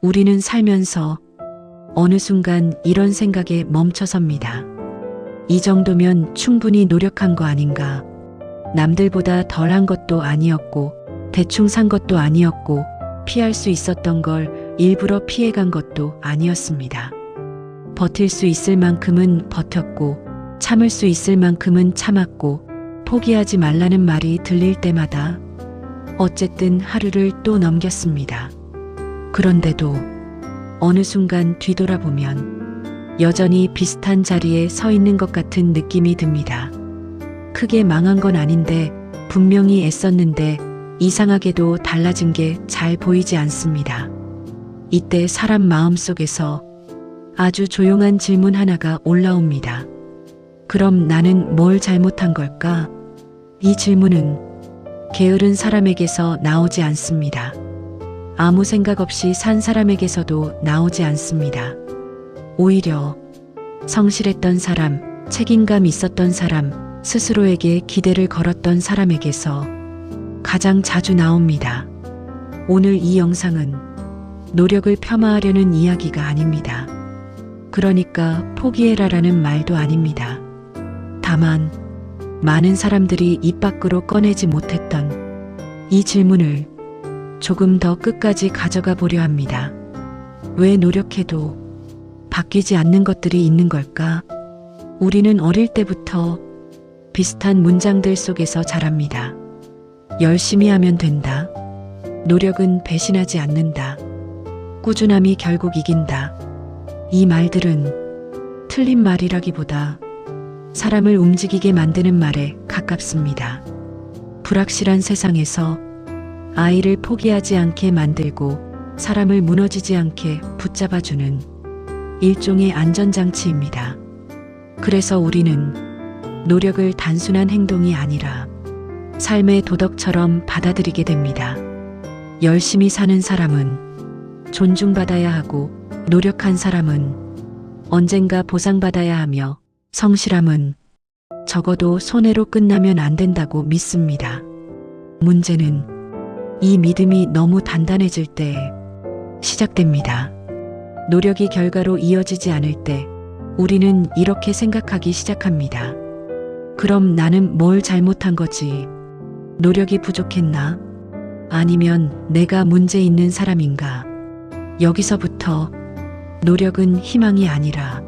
우리는 살면서 어느 순간 이런 생각에 멈춰섭니다. 이 정도면 충분히 노력한 거 아닌가? 남들보다 덜한 것도 아니었고, 대충 산 것도 아니었고, 피할 수 있었던 걸 일부러 피해간 것도 아니었습니다. 버틸 수 있을 만큼은 버텼고, 참을 수 있을 만큼은 참았고, 포기하지 말라는 말이 들릴 때마다 어쨌든 하루를 또 넘겼습니다. 그런데도 어느 순간 뒤돌아보면 여전히 비슷한 자리에 서 있는 것 같은 느낌이 듭니다. 크게 망한 건 아닌데 분명히 애썼는데 이상하게도 달라진 게 잘 보이지 않습니다. 이때 사람 마음속에서 아주 조용한 질문 하나가 올라옵니다. 그럼 나는 뭘 잘못한 걸까? 이 질문은 게으른 사람에게서 나오지 않습니다. 아무 생각 없이 산 사람에게서도 나오지 않습니다. 오히려 성실했던 사람, 책임감 있었던 사람, 스스로에게 기대를 걸었던 사람에게서 가장 자주 나옵니다. 오늘 이 영상은 노력을 폄하하려는 이야기가 아닙니다. 그러니까 포기해라라는 말도 아닙니다. 다만 많은 사람들이 입 밖으로 꺼내지 못했던 이 질문을 조금 더 끝까지 가져가 보려 합니다. 왜 노력해도 바뀌지 않는 것들이 있는 걸까? 우리는 어릴 때부터 비슷한 문장들 속에서 자랍니다. 열심히 하면 된다. 노력은 배신하지 않는다. 꾸준함이 결국 이긴다. 이 말들은 틀린 말이라기보다 사람을 움직이게 만드는 말에 가깝습니다. 불확실한 세상에서 아이를 포기하지 않게 만들고 사람을 무너지지 않게 붙잡아주는 일종의 안전장치입니다. 그래서 우리는 노력을 단순한 행동이 아니라 삶의 도덕처럼 받아들이게 됩니다. 열심히 사는 사람은 존중받아야 하고 노력한 사람은 언젠가 보상받아야 하며 성실함은 적어도 손해로 끝나면 안 된다고 믿습니다. 문제는 이 믿음이 너무 단단해질 때 시작됩니다. 노력이 결과로 이어지지 않을 때 우리는 이렇게 생각하기 시작합니다. 그럼 나는 뭘 잘못한 거지? 노력이 부족했나? 아니면 내가 문제 있는 사람인가? 여기서부터 노력은 희망이 아니라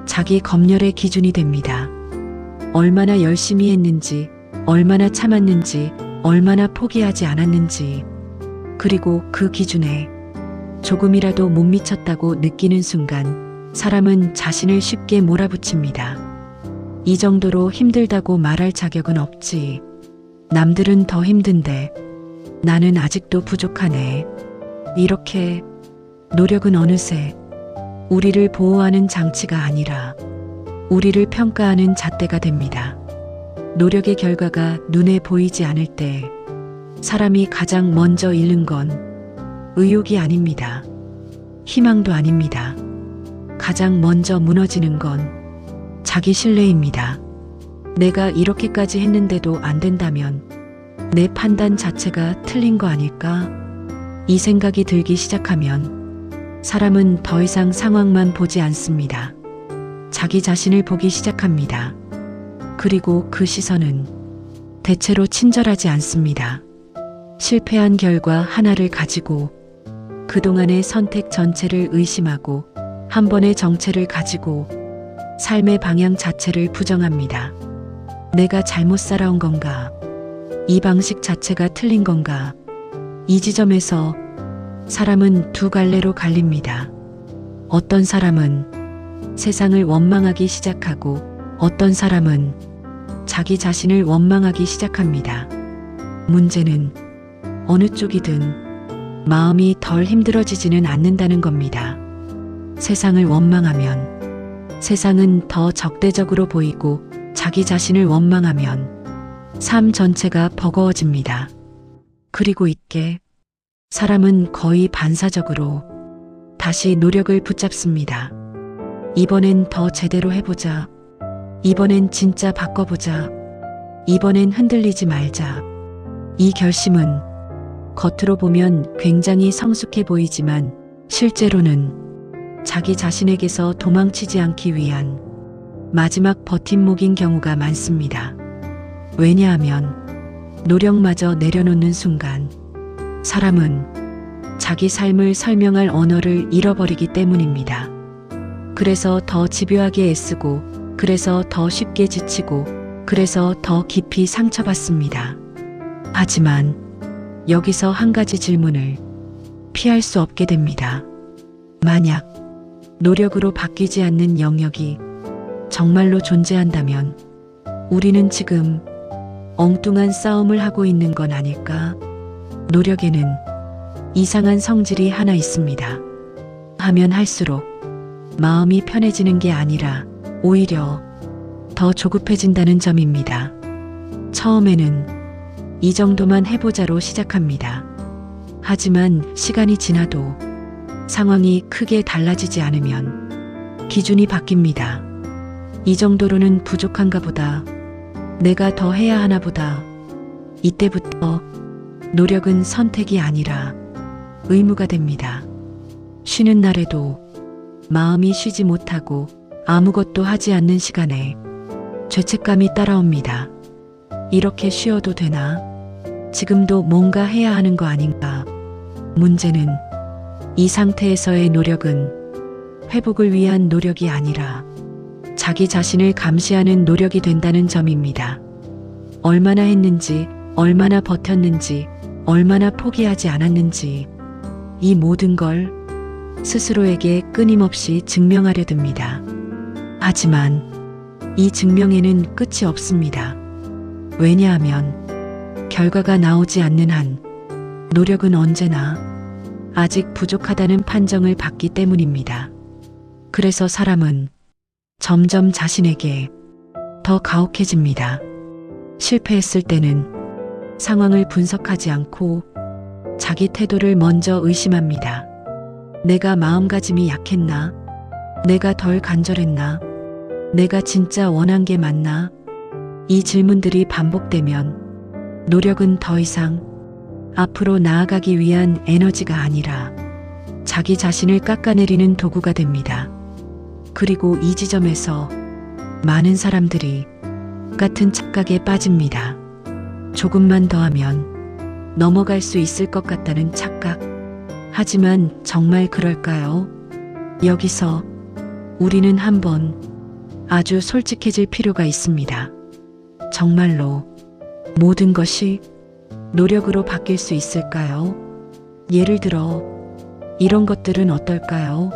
자기 검열의 기준이 됩니다. 얼마나 열심히 했는지, 얼마나 참았는지, 얼마나 포기하지 않았는지, 그리고 그 기준에 조금이라도 못 미쳤다고 느끼는 순간 사람은 자신을 쉽게 몰아붙입니다. 이 정도로 힘들다고 말할 자격은 없지. 남들은 더 힘든데 나는 아직도 부족하네. 이렇게 노력은 어느새 우리를 보호하는 장치가 아니라 우리를 평가하는 잣대가 됩니다. 노력의 결과가 눈에 보이지 않을 때 사람이 가장 먼저 잃는 건 의욕이 아닙니다. 희망도 아닙니다. 가장 먼저 무너지는 건 자기 신뢰입니다. 내가 이렇게까지 했는데도 안 된다면 내 판단 자체가 틀린 거 아닐까? 이 생각이 들기 시작하면 사람은 더 이상 상황만 보지 않습니다. 자기 자신을 보기 시작합니다. 그리고 그 시선은 대체로 친절하지 않습니다. 실패한 결과 하나를 가지고 그동안의 선택 전체를 의심하고 한 번의 정체를 가지고 삶의 방향 자체를 부정합니다. 내가 잘못 살아온 건가? 이 방식 자체가 틀린 건가? 이 지점에서 사람은 두 갈래로 갈립니다. 어떤 사람은 세상을 원망하기 시작하고 어떤 사람은 자기 자신을 원망하기 시작합니다. 문제는 어느 쪽이든 마음이 덜 힘들어지지는 않는다는 겁니다. 세상을 원망하면 세상은 더 적대적으로 보이고 자기 자신을 원망하면 삶 전체가 버거워집니다. 그리고 있게 사람은 거의 반사적으로 다시 노력을 붙잡습니다. 이번엔 더 제대로 해보자. 이번엔 진짜 바꿔보자. 이번엔 흔들리지 말자. 이 결심은 겉으로 보면 굉장히 성숙해 보이지만 실제로는 자기 자신에게서 도망치지 않기 위한 마지막 버팀목인 경우가 많습니다. 왜냐하면 노력마저 내려놓는 순간 사람은 자기 삶을 설명할 언어를 잃어버리기 때문입니다. 그래서 더 집요하게 애쓰고, 그래서 더 쉽게 지치고, 그래서 더 깊이 상처받습니다. 하지만 여기서 한 가지 질문을 피할 수 없게 됩니다. 만약 노력으로 바뀌지 않는 영역이 정말로 존재한다면 우리는 지금 엉뚱한 싸움을 하고 있는 건 아닐까? 노력에는 이상한 성질이 하나 있습니다. 하면 할수록 마음이 편해지는 게 아니라 오히려 더 조급해진다는 점입니다. 처음에는 이 정도만 해보자로 시작합니다. 하지만 시간이 지나도 상황이 크게 달라지지 않으면 기준이 바뀝니다. 이 정도로는 부족한가 보다. 내가 더 해야 하나 보다. 이때부터 노력은 선택이 아니라 의무가 됩니다. 쉬는 날에도 마음이 쉬지 못하고 아무것도 하지 않는 시간에 죄책감이 따라옵니다. 이렇게 쉬어도 되나? 지금도 뭔가 해야 하는 거 아닌가? 문제는 이 상태에서의 노력은 회복을 위한 노력이 아니라 자기 자신을 감시하는 노력이 된다는 점입니다. 얼마나 했는지, 얼마나 버텼는지, 얼마나 포기하지 않았는지 이 모든 걸 스스로에게 끊임없이 증명하려 듭니다. 하지만 이 증명에는 끝이 없습니다. 왜냐하면 결과가 나오지 않는 한 노력은 언제나 아직 부족하다는 판정을 받기 때문입니다. 그래서 사람은 점점 자신에게 더 가혹해집니다. 실패했을 때는 상황을 분석하지 않고 자기 태도를 먼저 의심합니다. 내가 마음가짐이 약했나? 내가 덜 간절했나? 내가 진짜 원한 게 맞나? 이 질문들이 반복되면 노력은 더 이상 앞으로 나아가기 위한 에너지가 아니라 자기 자신을 깎아내리는 도구가 됩니다. 그리고 이 지점에서 많은 사람들이 같은 착각에 빠집니다. 조금만 더 하면 넘어갈 수 있을 것 같다는 착각. 하지만 정말 그럴까요? 여기서 우리는 한번 아주 솔직해질 필요가 있습니다. 정말로 모든 것이 노력으로 바뀔 수 있을까요? 예를 들어 이런 것들은 어떨까요?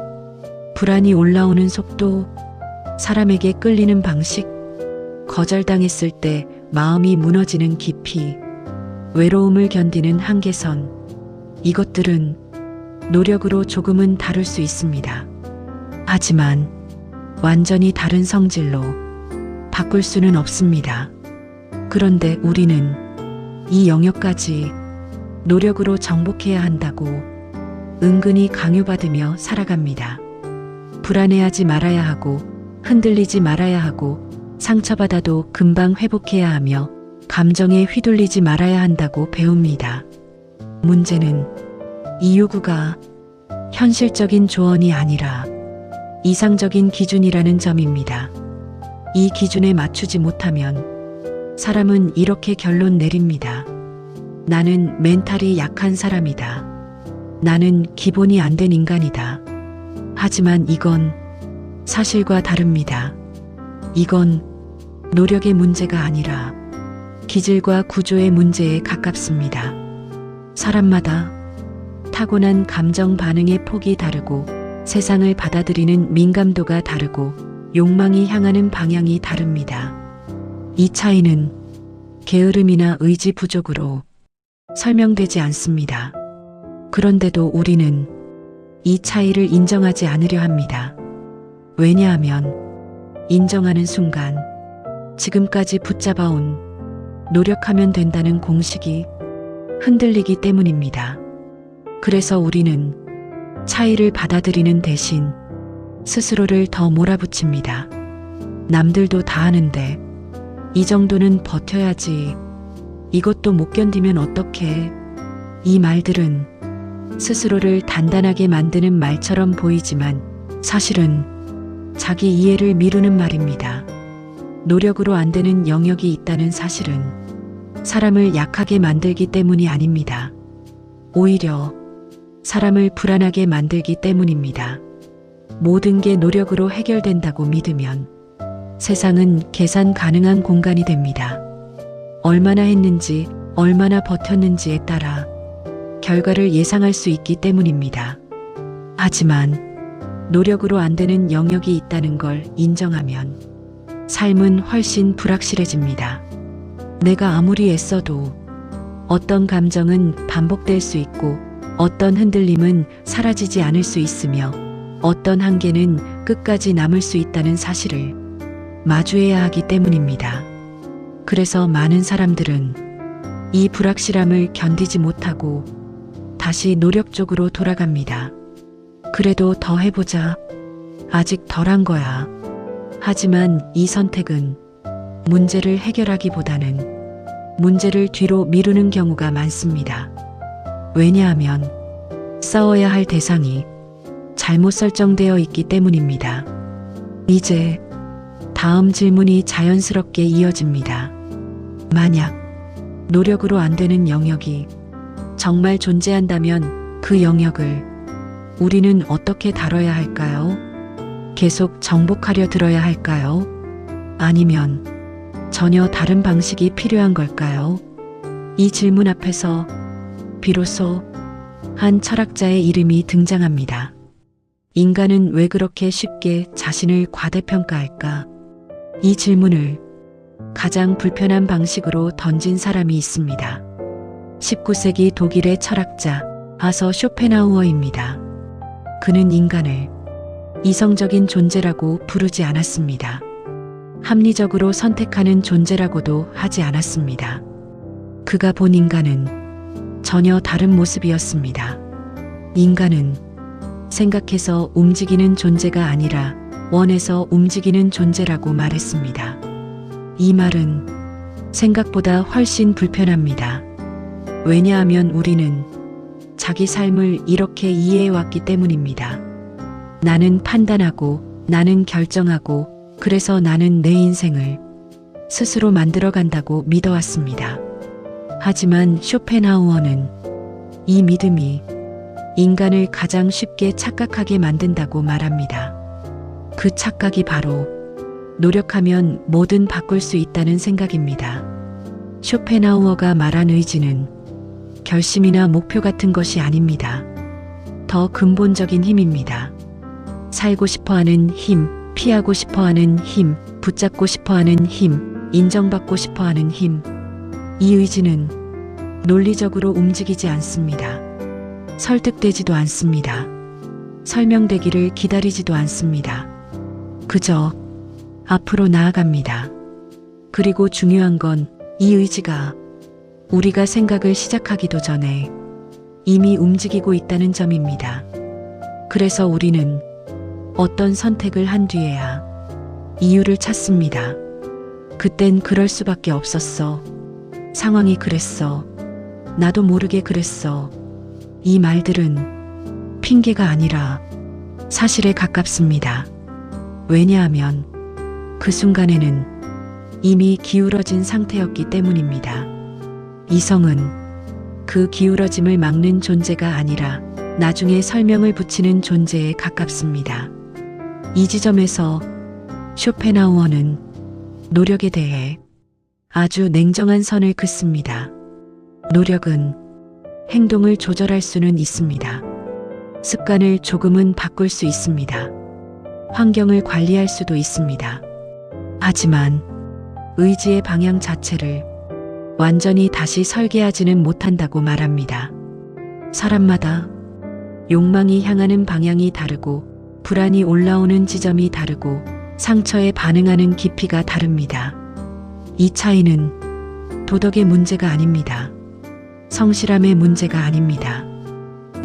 불안이 올라오는 속도, 사람에게 끌리는 방식, 거절당했을 때 마음이 무너지는 깊이, 외로움을 견디는 한계선. 이것들은 노력으로 조금은 다룰 수 있습니다. 하지만 완전히 다른 성질로 바꿀 수는 없습니다. 그런데 우리는 이 영역까지 노력으로 정복해야 한다고 은근히 강요받으며 살아갑니다. 불안해하지 말아야 하고, 흔들리지 말아야 하고, 상처받아도 금방 회복해야 하며 감정에 휘둘리지 말아야 한다고 배웁니다. 문제는 이 요구가 현실적인 조언이 아니라 이상적인 기준이라는 점입니다. 이 기준에 맞추지 못하면 사람은 이렇게 결론 내립니다. 나는 멘탈이 약한 사람이다. 나는 기본이 안 된 인간이다. 하지만 이건 사실과 다릅니다. 이건 노력의 문제가 아니라 기질과 구조의 문제에 가깝습니다. 사람마다 타고난 감정 반응의 폭이 다르고 세상을 받아들이는 민감도가 다르고 욕망이 향하는 방향이 다릅니다. 이 차이는 게으름이나 의지 부족으로 설명되지 않습니다. 그런데도 우리는 이 차이를 인정하지 않으려 합니다. 왜냐하면 인정하는 순간 지금까지 붙잡아온 노력하면 된다는 공식이 흔들리기 때문입니다. 그래서 우리는 차이를 받아들이는 대신 스스로를 더 몰아붙입니다. 남들도 다 하는데 이 정도는 버텨야지. 이것도 못 견디면 어떡해. 이 말들은 스스로를 단단하게 만드는 말처럼 보이지만 사실은 자기 이해를 미루는 말입니다. 노력으로 안 되는 영역이 있다는 사실은 사람을 약하게 만들기 때문이 아닙니다. 오히려 사람을 불안하게 만들기 때문입니다. 모든 게 노력으로 해결된다고 믿으면 세상은 계산 가능한 공간이 됩니다. 얼마나 했는지, 얼마나 버텼는지에 따라 결과를 예상할 수 있기 때문입니다. 하지만 노력으로 안 되는 영역이 있다는 걸 인정하면 삶은 훨씬 불확실해집니다. 내가 아무리 애써도 어떤 감정은 반복될 수 있고 어떤 흔들림은 사라지지 않을 수 있으며 어떤 한계는 끝까지 남을 수 있다는 사실을 마주해야 하기 때문입니다. 그래서 많은 사람들은 이 불확실함을 견디지 못하고 다시 노력 쪽으로 돌아갑니다. 그래도 더 해보자. 아직 덜한 거야. 하지만 이 선택은 문제를 해결하기보다는 문제를 뒤로 미루는 경우가 많습니다. 왜냐하면 싸워야 할 대상이 잘못 설정되어 있기 때문입니다. 이제 다음 질문이 자연스럽게 이어집니다. 만약 노력으로 안 되는 영역이 정말 존재한다면 그 영역을 우리는 어떻게 다뤄야 할까요? 계속 정복하려 들어야 할까요? 아니면 전혀 다른 방식이 필요한 걸까요? 이 질문 앞에서 비로소 한 철학자의 이름이 등장합니다. 인간은 왜 그렇게 쉽게 자신을 과대평가할까? 이 질문을 가장 불편한 방식으로 던진 사람이 있습니다. 19세기 독일의 철학자 아서 쇼펜하우어입니다. 그는 인간을 이성적인 존재라고 부르지 않았습니다. 합리적으로 선택하는 존재라고도 하지 않았습니다. 그가 본 인간은 전혀 다른 모습이었습니다. 인간은 생각해서 움직이는 존재가 아니라 원해서 움직이는 존재라고 말했습니다. 이 말은 생각보다 훨씬 불편합니다. 왜냐하면 우리는 자기 삶을 이렇게 이해해왔기 때문입니다. 나는 판단하고, 나는 결정하고, 그래서 나는 내 인생을 스스로 만들어간다고 믿어왔습니다. 하지만 쇼펜하우어는 이 믿음이 인간을 가장 쉽게 착각하게 만든다고 말합니다. 그 착각이 바로 노력하면 뭐든 바꿀 수 있다는 생각입니다. 쇼펜하우어가 말한 의지는 결심이나 목표 같은 것이 아닙니다. 더 근본적인 힘입니다. 살고 싶어하는 힘, 피하고 싶어하는 힘, 붙잡고 싶어하는 힘, 인정받고 싶어하는 힘. 이 의지는 논리적으로 움직이지 않습니다. 설득되지도 않습니다. 설명되기를 기다리지도 않습니다. 그저 앞으로 나아갑니다. 그리고 중요한 건 이 의지가 우리가 생각을 시작하기도 전에 이미 움직이고 있다는 점입니다. 그래서 우리는 어떤 선택을 한 뒤에야 이유를 찾습니다. 그땐 그럴 수밖에 없었어. 상황이 그랬어. 나도 모르게 그랬어. 이 말들은 핑계가 아니라 사실에 가깝습니다. 왜냐하면 그 순간에는 이미 기울어진 상태였기 때문입니다. 이성은 그 기울어짐을 막는 존재가 아니라 나중에 설명을 붙이는 존재에 가깝습니다. 이 지점에서 쇼펜하우어는 노력에 대해 아주 냉정한 선을 긋습니다. 노력은 행동을 조절할 수는 있습니다. 습관을 조금은 바꿀 수 있습니다. 환경을 관리할 수도 있습니다. 하지만 의지의 방향 자체를 완전히 다시 설계하지는 못한다고 말합니다. 사람마다 욕망이 향하는 방향이 다르고 불안이 올라오는 지점이 다르고 상처에 반응하는 깊이가 다릅니다. 이 차이는 도덕의 문제가 아닙니다. 성실함의 문제가 아닙니다.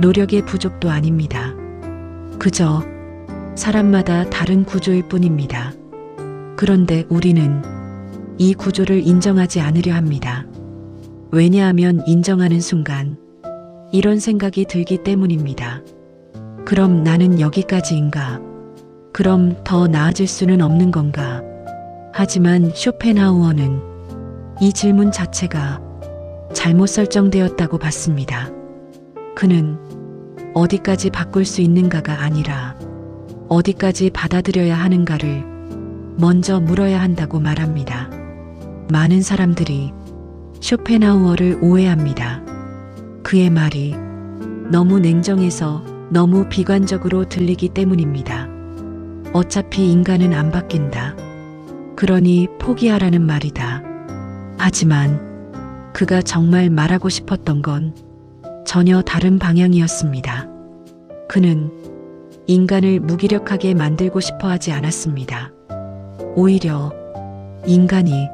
노력의 부족도 아닙니다. 그저 사람마다 다른 구조일 뿐입니다. 그런데 우리는 이 구조를 인정하지 않으려 합니다. 왜냐하면 인정하는 순간 이런 생각이 들기 때문입니다. 그럼 나는 여기까지인가? 그럼 더 나아질 수는 없는 건가? 하지만 쇼펜하우어는 이 질문 자체가 잘못 설정되었다고 봤습니다. 그는 어디까지 바꿀 수 있는가가 아니라 어디까지 받아들여야 하는가를 먼저 물어야 한다고 말합니다. 많은 사람들이 쇼펜하우어를 오해합니다. 그의 말이 너무 냉정해서 너무 비관적으로 들리기 때문입니다. 어차피 인간은 안 바뀐다. 그러니 포기하라는 말이다. 하지만 그가 정말 말하고 싶었던 건 전혀 다른 방향이었습니다. 그는 인간을 무기력하게 만들고 싶어 하지 않았습니다. 오히려 인간이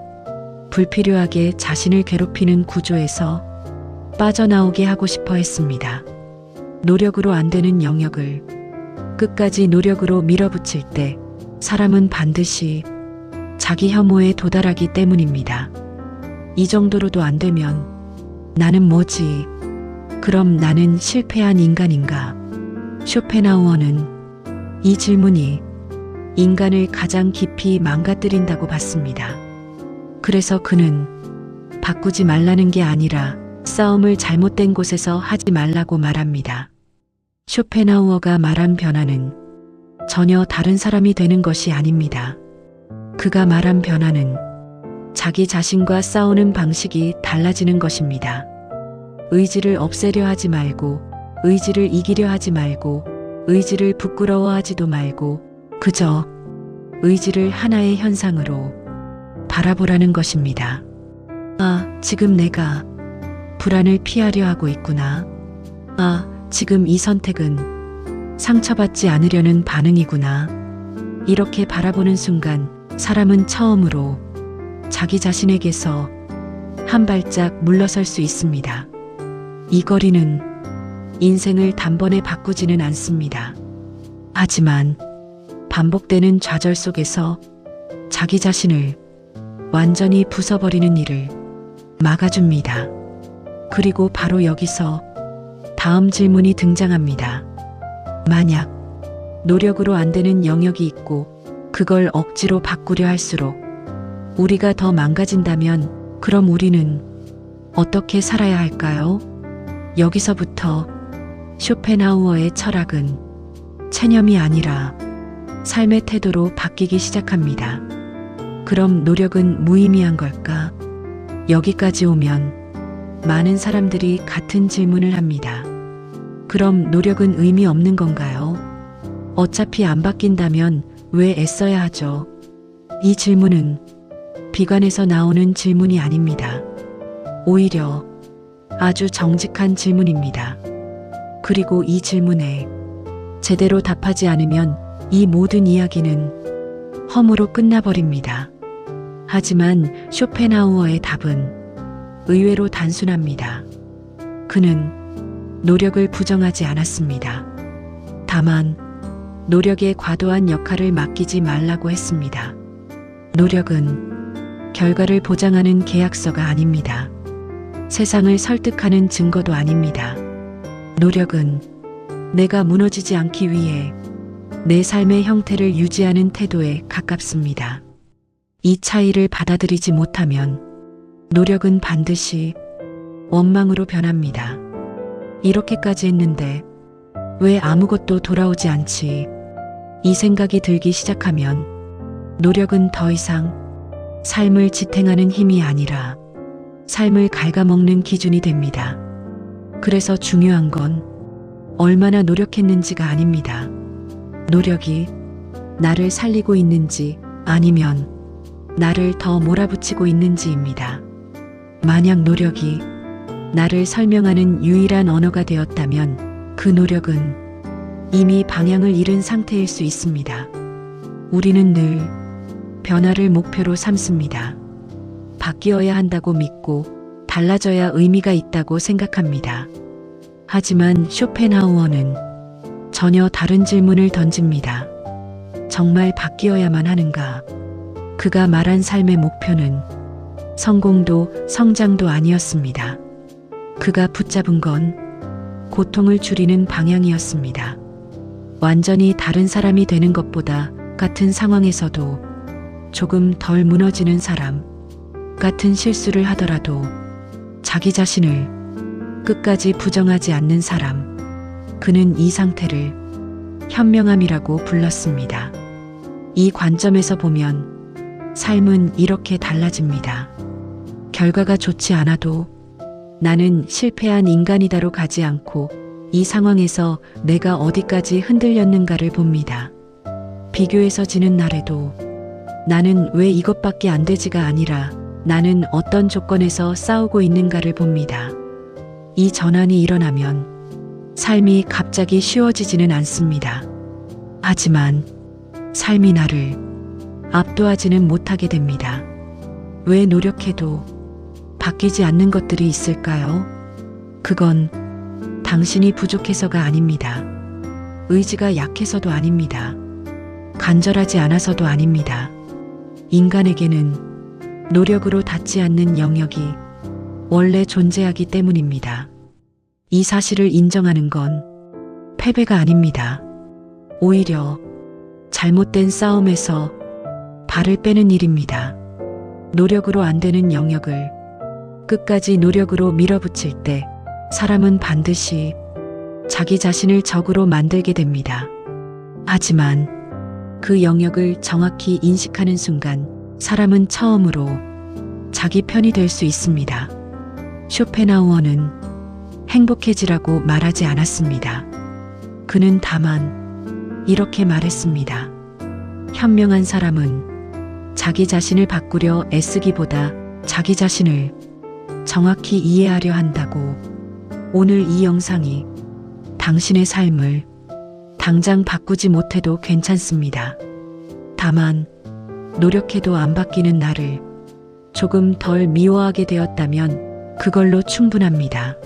불필요하게 자신을 괴롭히는 구조에서 빠져나오게 하고 싶어 했습니다. 노력으로 안 되는 영역을 끝까지 노력으로 밀어붙일 때 사람은 반드시 자기 혐오에 도달하기 때문입니다. 이 정도로도 안 되면 나는 뭐지? 그럼 나는 실패한 인간인가? 쇼펜하우어는 이 질문이 인간을 가장 깊이 망가뜨린다고 봤습니다. 그래서 그는 바꾸지 말라는 게 아니라 싸움을 잘못된 곳에서 하지 말라고 말합니다. 쇼펜하우어가 말한 변화는 전혀 다른 사람이 되는 것이 아닙니다. 그가 말한 변화는 자기 자신과 싸우는 방식이 달라지는 것입니다. 의지를 없애려 하지 말고, 의지를 이기려 하지 말고, 의지를 부끄러워하지도 말고, 그저 의지를 하나의 현상으로 바라보라는 것입니다. 아, 지금 내가 불안을 피하려 하고 있구나. 아, 지금 이 선택은 상처받지 않으려는 반응이구나. 이렇게 바라보는 순간 사람은 처음으로 자기 자신에게서 한 발짝 물러설 수 있습니다. 이 거리는 인생을 단번에 바꾸지는 않습니다. 하지만 반복되는 좌절 속에서 자기 자신을 완전히 부숴버리는 일을 막아줍니다. 그리고 바로 여기서 다음 질문이 등장합니다. 만약 노력으로 안 되는 영역이 있고 그걸 억지로 바꾸려 할수록 우리가 더 망가진다면 그럼 우리는 어떻게 살아야 할까요? 여기서부터 쇼펜하우어의 철학은 체념이 아니라 삶의 태도로 바뀌기 시작합니다. 그럼 노력은 무의미한 걸까? 여기까지 오면 많은 사람들이 같은 질문을 합니다. 그럼 노력은 의미 없는 건가요? 어차피 안 바뀐다면 왜 애써야 하죠? 이 질문은 비관에서 나오는 질문이 아닙니다. 오히려 아주 정직한 질문입니다. 그리고 이 질문에 제대로 답하지 않으면 이 모든 이야기는 험으로 끝나버립니다. 하지만 쇼펜하우어의 답은 의외로 단순합니다. 그는 노력을 부정하지 않았습니다. 다만 노력의 과도한 역할을 맡기지 말라고 했습니다. 노력은 결과를 보장하는 계약서가 아닙니다. 세상을 설득하는 증거도 아닙니다. 노력은 내가 무너지지 않기 위해 내 삶의 형태를 유지하는 태도에 가깝습니다. 이 차이를 받아들이지 못하면 노력은 반드시 원망으로 변합니다. 이렇게까지 했는데 왜 아무것도 돌아오지 않지? 이 생각이 들기 시작하면 노력은 더 이상 삶을 지탱하는 힘이 아니라 삶을 갉아먹는 기준이 됩니다. 그래서 중요한 건 얼마나 노력했는지가 아닙니다. 노력이 나를 살리고 있는지 아니면 나를 더 몰아붙이고 있는지입니다. 만약 노력이 나를 설명하는 유일한 언어가 되었다면 그 노력은 이미 방향을 잃은 상태일 수 있습니다. 우리는 늘 변화를 목표로 삼습니다. 바뀌어야 한다고 믿고 달라져야 의미가 있다고 생각합니다. 하지만 쇼펜하우어는 전혀 다른 질문을 던집니다. 정말 바뀌어야만 하는가? 그가 말한 삶의 목표는 성공도 성장도 아니었습니다. 그가 붙잡은 건 고통을 줄이는 방향이었습니다. 완전히 다른 사람이 되는 것보다 같은 상황에서도 조금 덜 무너지는 사람, 같은 실수를 하더라도 자기 자신을 끝까지 부정하지 않는 사람, 그는 이 상태를 현명함이라고 불렀습니다. 이 관점에서 보면 삶은 이렇게 달라집니다. 결과가 좋지 않아도 나는 실패한 인간이다로 가지 않고 이 상황에서 내가 어디까지 흔들렸는가를 봅니다. 비교해서 지는 날에도 나는 왜 이것밖에 안 되지가 아니라 나는 어떤 조건에서 싸우고 있는가를 봅니다. 이 전환이 일어나면 삶이 갑자기 쉬워지지는 않습니다. 하지만 삶이 나를 압도하지는 못하게 됩니다. 왜 노력해도 바뀌지 않는 것들이 있을까요? 그건 당신이 부족해서가 아닙니다. 의지가 약해서도 아닙니다. 간절하지 않아서도 아닙니다. 인간에게는 노력으로 닿지 않는 영역이 원래 존재하기 때문입니다. 이 사실을 인정하는 건 패배가 아닙니다. 오히려 잘못된 싸움에서 발을 빼는 일입니다. 노력으로 안 되는 영역을 끝까지 노력으로 밀어붙일 때 사람은 반드시 자기 자신을 적으로 만들게 됩니다. 하지만 그 영역을 정확히 인식하는 순간 사람은 처음으로 자기 편이 될 수 있습니다. 쇼펜하우어는 행복해지라고 말하지 않았습니다. 그는 다만 이렇게 말했습니다. 현명한 사람은 자기 자신을 바꾸려 애쓰기보다 자기 자신을 정확히 이해하려 한다고. 오늘 이 영상이 당신의 삶을 당장 바꾸지 못해도 괜찮습니다. 다만 노력해도 안 바뀌는 나를 조금 덜 미워하게 되었다면 그걸로 충분합니다.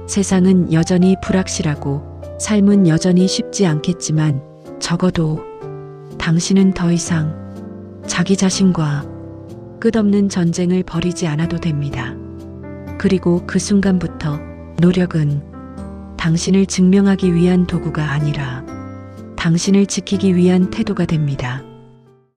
세상은 여전히 불확실하고 삶은 여전히 쉽지 않겠지만 적어도 당신은 더 이상 자기 자신과 끝없는 전쟁을 벌이지 않아도 됩니다. 그리고 그 순간부터 노력은 당신을 증명하기 위한 도구가 아니라 당신을 지키기 위한 태도가 됩니다.